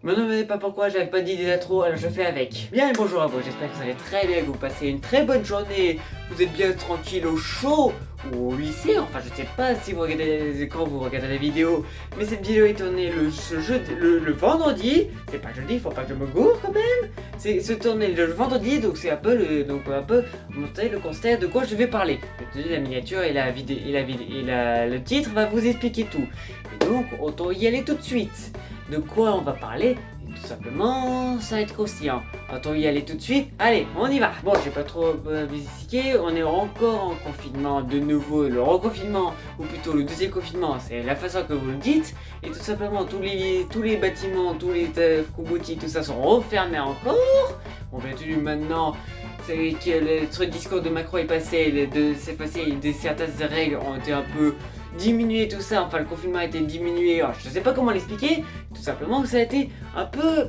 Me demandez pas pourquoi j'avais pas d'idée d'intro, alors je fais avec. Bien le bonjour à vous, j'espère que vous allez très bien, que vous passez une très bonne journée, vous êtes bien tranquille au chaud ou au lycée, enfin je sais pas si vous regardez quand vous regardez la vidéo, mais cette vidéo est tournée le vendredi, c'est pas jeudi, faut pas que je me gourre quand même, c'est tourné le vendredi, donc c'est un peu montrer le constat de quoi je vais parler. La miniature et le titre va vous expliquer tout. Et donc autant y aller tout de suite. De quoi on va parler? Tout simplement, ça va être croustillant. Autant y aller tout de suite. Allez, on y va. Bon, j'ai pas trop expliqué. On est encore en confinement de nouveau. Le reconfinement, ou plutôt le deuxième confinement, c'est la façon que vous le dites. Et tout simplement, tous les bâtiments, tous les boutiques, tout ça sont refermés encore. Bon, bien entendu, maintenant, c'est que le discours de Macron est passé. C'est passé. Certaines règles ont été un peu diminuer tout ça, enfin le confinement a été diminué, alors, je sais pas comment l'expliquer, tout simplement que ça a été un peu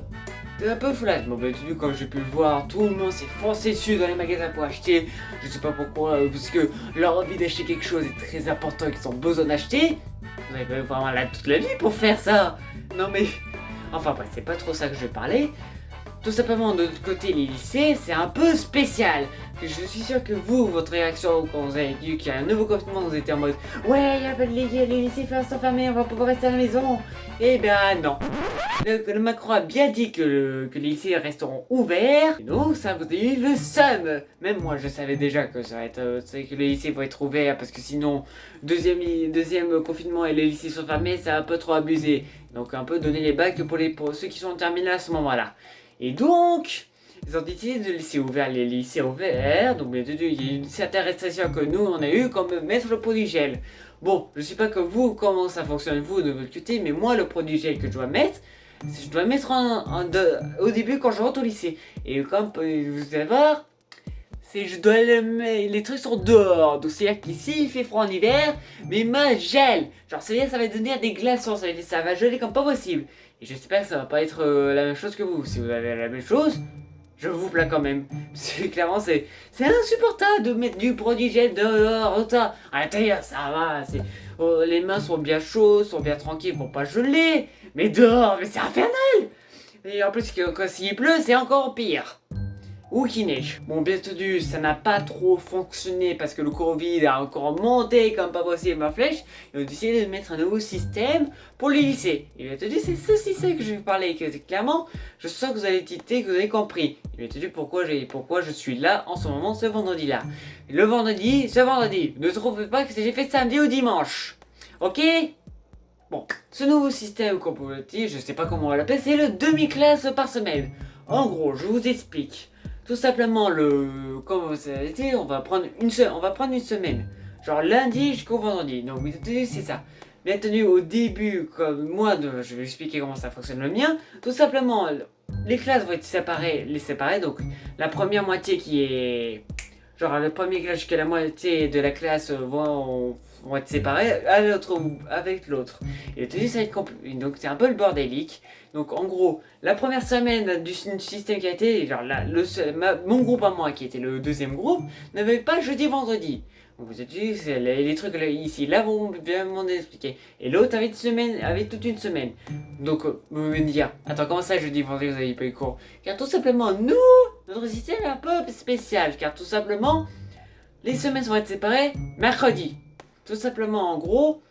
flash. Bon bah tu comme j'ai pu le voir, tout le monde s'est foncé dessus dans les magasins pour acheter, je sais pas pourquoi, parce que leur envie d'acheter quelque chose est très important et qu'ils ont besoin d'acheter. Vous avez pas vraiment là toute la vie pour faire ça. Non mais, enfin bref, c'est pas trop ça que je vais parler. Tout simplement, de l'autre côté, les lycées, c'est un peu spécial. Je suis sûr que vous, votre réaction quand vous avez dit qu'il y a un nouveau confinement, vous étiez en mode ouais, il y a pas de les lycées sont fermés, on va pouvoir rester à la maison. Eh ben non. Le Macron a bien dit que les lycées resteront ouverts. Et donc ça vous a eu le seum. Même moi, je savais déjà que ça va être, que les lycées vont être ouverts parce que sinon, deuxième confinement et les lycées sont fermés, c'est un peu trop abusé. Donc un peu donner les bacs pour ceux qui sont en terminale à ce moment-là. Et donc, ils ont décidé de laisser ouvert les lycées ouverts. Donc, bien entendu, il y a une certaine restriction que nous, on a eu, comme mettre le produit gel. Bon, je sais pas que vous, comment ça fonctionne vous de votre côté, mais moi, le produit gel que je dois mettre, je dois mettre au début quand je rentre au lycée. Et comme vous allez voir, je dois les trucs sont dehors. Donc, c'est-à-dire qu'ici, il fait froid en hiver, mes mains gèlent. Genre, c'est-à-dire ça va devenir des glaçons, ça va geler comme pas possible. Et j'espère que ça va pas être la même chose que vous. Si vous avez la même chose, je vous plains quand même. Parce que clairement, c'est insupportable de mettre du produit gel dehors, autant. À l'intérieur, ça va. Les mains sont bien chaudes, sont bien tranquilles pour pas geler. Mais dehors, mais c'est infernal. Et en plus, quand s'il pleut, c'est encore pire. Ou qui neige. Bon, bien entendu, ça n'a pas trop fonctionné parce que le Covid a encore monté comme pas possible ma flèche. Ils ont décidé de mettre un nouveau système pour les lycées. Et bien entendu, c'est ce système que je vais parler. Que clairement, je sens que vous allez titer, que vous avez compris. Et bien entendu, pourquoi je suis là en ce moment, ce vendredi-là. Ce vendredi, ne trouvez pas que j'ai fait samedi ou dimanche. Ok? Bon, ce nouveau système, comme vous le dites, je sais pas comment on va l'appeler, c'est le demi-classe par semaine. En gros, je vous explique. Tout simplement, comme ça a été, on va prendre une semaine. Genre lundi jusqu'au vendredi. Donc, c'est ça. Bien entendu, au début, comme moi, je vais expliquer comment ça fonctionne le mien. Tout simplement, les classes vont être séparées. Donc, la première moitié qui est... Genre, le premier classe jusqu'à la moitié de la classe vont être séparés avec l'autre. Et le tennis, ça va être compliqué. Donc, c'est un peu le bordélique. Donc, en gros, la première semaine du système qui a été, genre, mon groupe à moi, qui était le deuxième groupe, n'avait pas jeudi-vendredi. Donc, vous avez dit, les trucs là, ici, là, vont bien m'en expliquer. Et l'autre avait toute une semaine. Donc, vous me dire, attends, comment ça, jeudi-vendredi, vous n'avez pas eu cours? Car tout simplement, notre système est un peu spécial. Car tout simplement, les semaines vont être séparées mercredi. Tout simplement, en gros,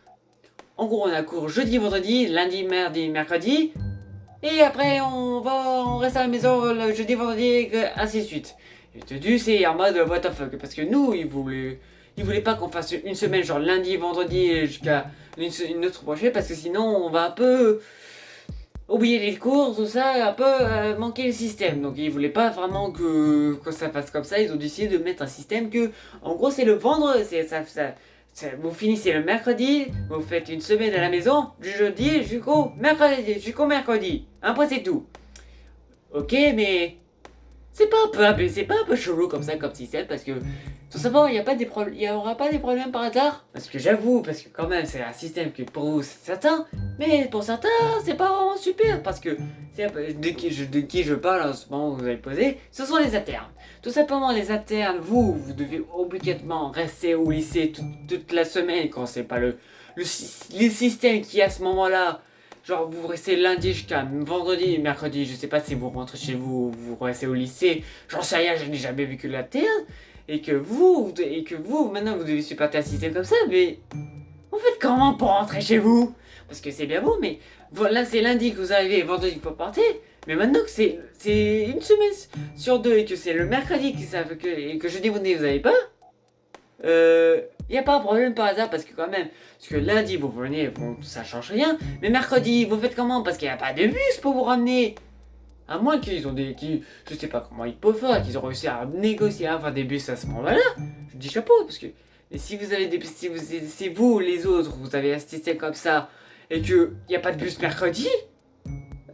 on a cours jeudi, vendredi, lundi, mardi, mercredi. Et après, on reste à la maison le jeudi, vendredi, ainsi de suite. Et te dis, c'est en mode what the fuck. Parce que nous, ils voulaient pas qu'on fasse une semaine, genre lundi, vendredi, jusqu'à une autre prochaine. Parce que sinon, on va un peu oublier les cours, tout ça, un peu manquer le système. Donc, ils voulaient pas vraiment que ça fasse comme ça. Ils ont décidé de mettre un système que, en gros, c'est le vendredi. Vous finissez le mercredi, vous faites une semaine à la maison, du jeudi jusqu'au mercredi. Après c'est tout. Ok, mais c'est pas un peu chelou comme ça, comme système, parce que tout simplement, il y aura pas des problèmes par hasard. Parce que j'avoue, parce que quand même, c'est un système qui pour vous c'est certain, mais pour certains, c'est pas vraiment super, parce que de qui je parle en ce moment, vous allez poser, ce sont les internes. Tout simplement, les internes, vous devez obligatoirement rester au lycée toute la semaine quand c'est pas le système qui à ce moment-là genre vous restez lundi jusqu'à vendredi, mercredi, je sais pas si vous rentrez chez vous, vous restez au lycée, j'en sais rien, je n'ai jamais vécu la Terre, et que vous, maintenant vous devez supporter un système comme ça, mais vous faites comment pour rentrer chez vous? Parce que c'est bien beau, mais voilà, c'est lundi que vous arrivez et vendredi que vous partez, mais maintenant que c'est une semaine sur deux et que c'est le mercredi et que jeudi vous n'avez pas, y a pas un problème par hasard parce que quand même, parce que lundi vous venez, bon, ça change rien, mais mercredi vous faites comment? Parce qu'il n'y a pas de bus pour vous ramener. À moins qu'ils ont je sais pas comment ils peuvent faire, qu'ils ont réussi à négocier, à avoir des bus à ce moment-là. Je dis chapeau parce que et si vous avez si vous les autres vous avez un système comme ça et que y a pas de bus mercredi,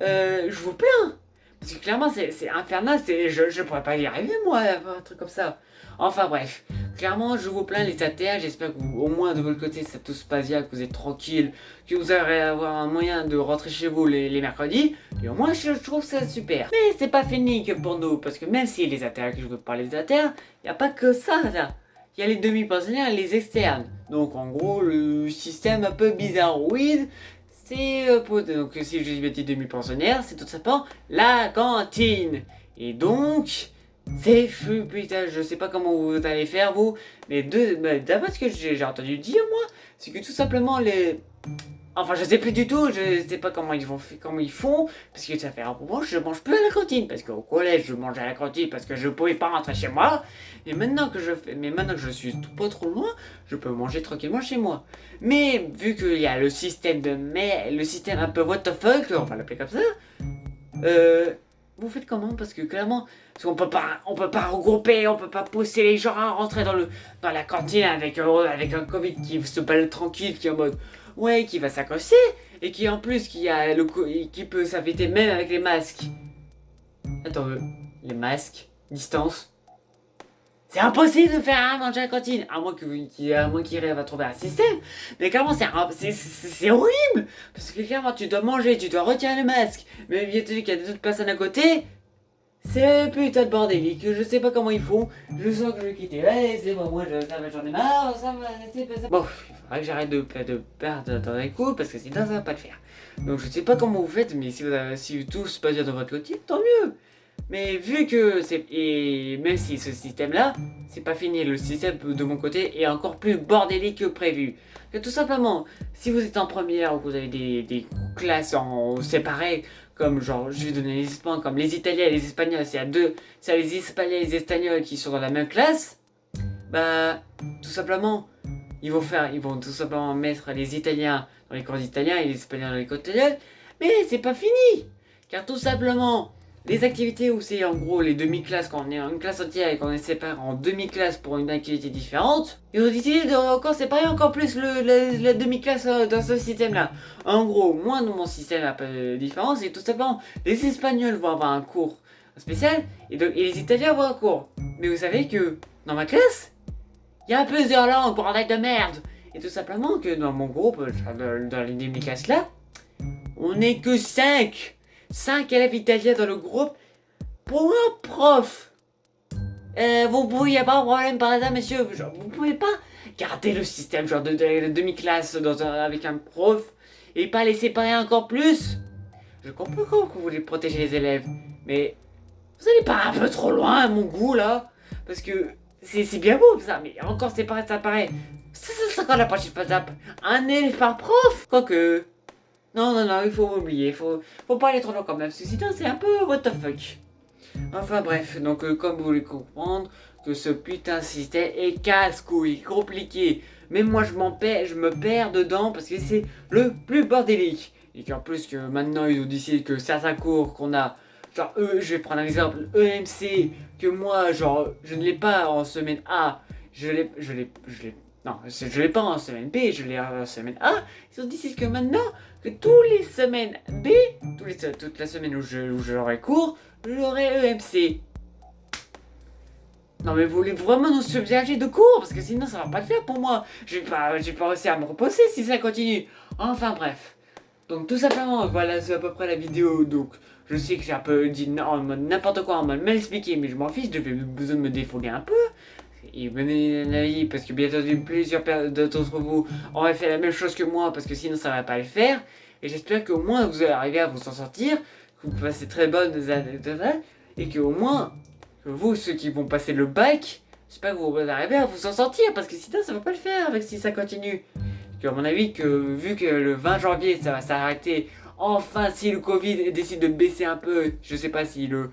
je vous plains. Parce que clairement, c'est infernal, je pourrais pas y arriver, moi, à faire un truc comme ça. Enfin bref, clairement, je vous plains les ATA, j'espère que au moins de votre côté, ça tout se passe bien, que vous êtes tranquille, que vous allez avoir un moyen de rentrer chez vous les mercredis, et au moins, je trouve ça super. Mais c'est pas fini que pour nous, parce que même si les ATA, que je veux parler des ATA, y a pas que ça. Il y a les demi-pensionnaires et les externes. Donc en gros, le système un peu bizarroïde, c'est donc si je dis demi-pensionnaire, c'est tout simplement la cantine. Et donc, c'est putain, je sais pas comment vous allez faire vous, mais d'après ce que j'ai entendu dire moi, c'est que tout simplement enfin je sais plus du tout, je sais pas comment ils font, parce que ça fait un moment que je mange plus à la cantine, parce qu'au collège je mangeais à la cantine parce que je pouvais pas rentrer chez moi, mais maintenant que je suis pas trop loin, je peux manger tranquillement chez moi. Mais vu qu'il y a le système le système un peu what the fuck, on va l'appeler comme ça, vous faites comment? Parce que clairement, on peut pas regrouper, on peut pas pousser les gens à rentrer dans la cantine avec un Covid qui se balade tranquille, qui est en mode ouais, qui va s'accrocher et qui en plus qui peut s'inviter même avec les masques. Attends, les masques, distance. C'est impossible de faire un manger à la cantine, à moins qu'il rêve à trouver un système. Mais clairement, c'est horrible. Parce que clairement, tu dois manger, tu dois retirer le masque. Mais bien entendu qu'il y a d'autres personnes à côté. C'est putain de bordélique, je sais pas comment ils font. Je sens que je vais quitter. Allez, c'est bon, moi j'en ai marre, ça va, c'est pas ça. Bon, il faudra que j'arrête de perdre dans les coups parce que sinon ça va pas le faire. Donc je sais pas comment vous faites, mais si tout se passe bien de votre côté, tant mieux. Mais vu que et même si ce système-là, c'est pas fini, le système de mon côté est encore plus bordélique que prévu. Que tout simplement, si vous êtes en première ou que vous avez des classes séparées, comme genre, je vais donner les exemples, comme les Italiens et les Espagnols, c'est les Espagnols et les Espagnols qui sont dans la même classe, bah, tout simplement, ils vont tout simplement mettre les Italiens dans les cours d'Italien et les Espagnols dans les cours d'Italien, mais c'est pas fini, car tout simplement, les activités où c'est en gros les demi-classes, quand on est en une classe entière et qu'on est séparé en demi-classes pour une activité différente, ils ont décidé de encore séparer encore plus la demi-classe dans ce système-là. En gros, moi dans mon système un peu différent, c'est tout simplement les Espagnols vont avoir un cours spécial et les Italiens vont avoir un cours. Mais vous savez que dans ma classe, il y a plusieurs langues, bordel de merde. Et tout simplement que dans mon groupe, dans les demi-classes là, on n'est que 5 élèves italiens dans le groupe pour un prof. Vous pouvez, y a pas de problème par hasard, monsieur. Genre, vous pouvez pas garder le système genre de demi-classe avec un prof et pas les séparer encore plus. Je comprends que vous voulez protéger les élèves, mais vous allez pas un peu trop loin à mon goût là, parce que c'est bien beau ça, mais encore séparer ça paraît. C'est quand la prochaine étape. Un élève par prof, quoique. Non, il faut oublier, faut pas aller trop loin quand même, parce que sinon c'est un peu what the fuck. Enfin bref, donc comme vous voulez comprendre, que ce putain de système est casse-couille, compliqué. Même moi je me perds dedans parce que c'est le plus bordélique. Et qu'en plus que maintenant ils ont décidé que certains cours qu'on a, genre je vais prendre un exemple, EMC, que moi genre je ne l'ai pas en semaine A, je l'ai pas en semaine B, je l'ai en semaine A. Ils ont décidé que maintenant, que toutes les semaines B, toute la semaine où j'aurai cours, j'aurai EMC. Non mais vous voulez vraiment nous submerger de cours, parce que sinon ça va pas le faire pour moi. Je vais pas réussir à me reposer si ça continue. Enfin bref. Donc tout simplement, voilà, c'est à peu près la vidéo. Donc je sais que j'ai un peu dit en mode n'importe quoi, en mode mal expliqué, mais je m'en fiche, j'avais besoin de me défouler un peu. Et venez un avis, parce que bien entendu plusieurs d'entre vous auraient fait la même chose que moi, parce que sinon ça va pas le faire. Et j'espère qu'au moins vous allez arriver à vous en sortir, que vous passez très bonnes années de ça, et qu'au moins, vous, ceux qui vont passer le bac, j'espère que vous arrivez à vous en sortir, parce que sinon ça va pas le faire avec si ça continue. Que, à mon avis, que vu que le 20 janvier ça va s'arrêter, enfin si le Covid décide de baisser un peu, je sais pas si le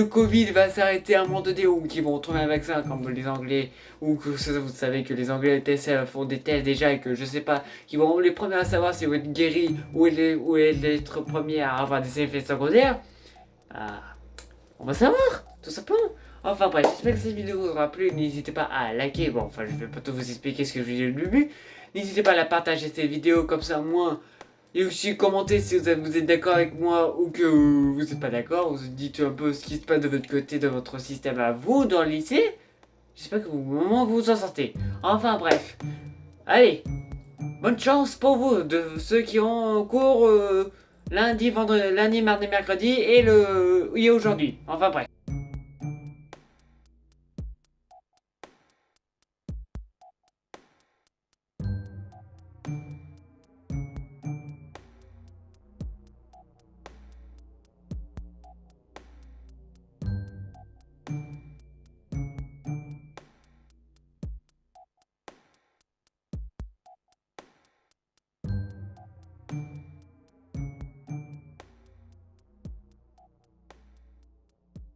Covid va s'arrêter à un moment donné ou qu'ils vont trouver un vaccin comme les Anglais, ou que vous savez que les Anglais font des tests déjà et que je sais pas, qu'ils vont les premiers à savoir si vous êtes guéri ou être premiers à avoir des effets secondaires, ah, on va savoir, tout simplement. Enfin bref, j'espère que cette vidéo vous aura plu, n'hésitez pas à liker, bon enfin je vais pas tout vous expliquer ce que je vous ai dit au début, n'hésitez pas à la partager cette vidéo comme ça moi. Et aussi commenter si vous êtes d'accord avec moi ou que vous n'êtes pas d'accord. Vous dites un peu ce qui se passe de votre côté, de votre système à vous dans le lycée. J'espère que vous vous en sortez. Enfin bref. Allez. Bonne chance pour vous, de ceux qui ont cours lundi, mardi, mercredi et aujourd'hui. Enfin bref.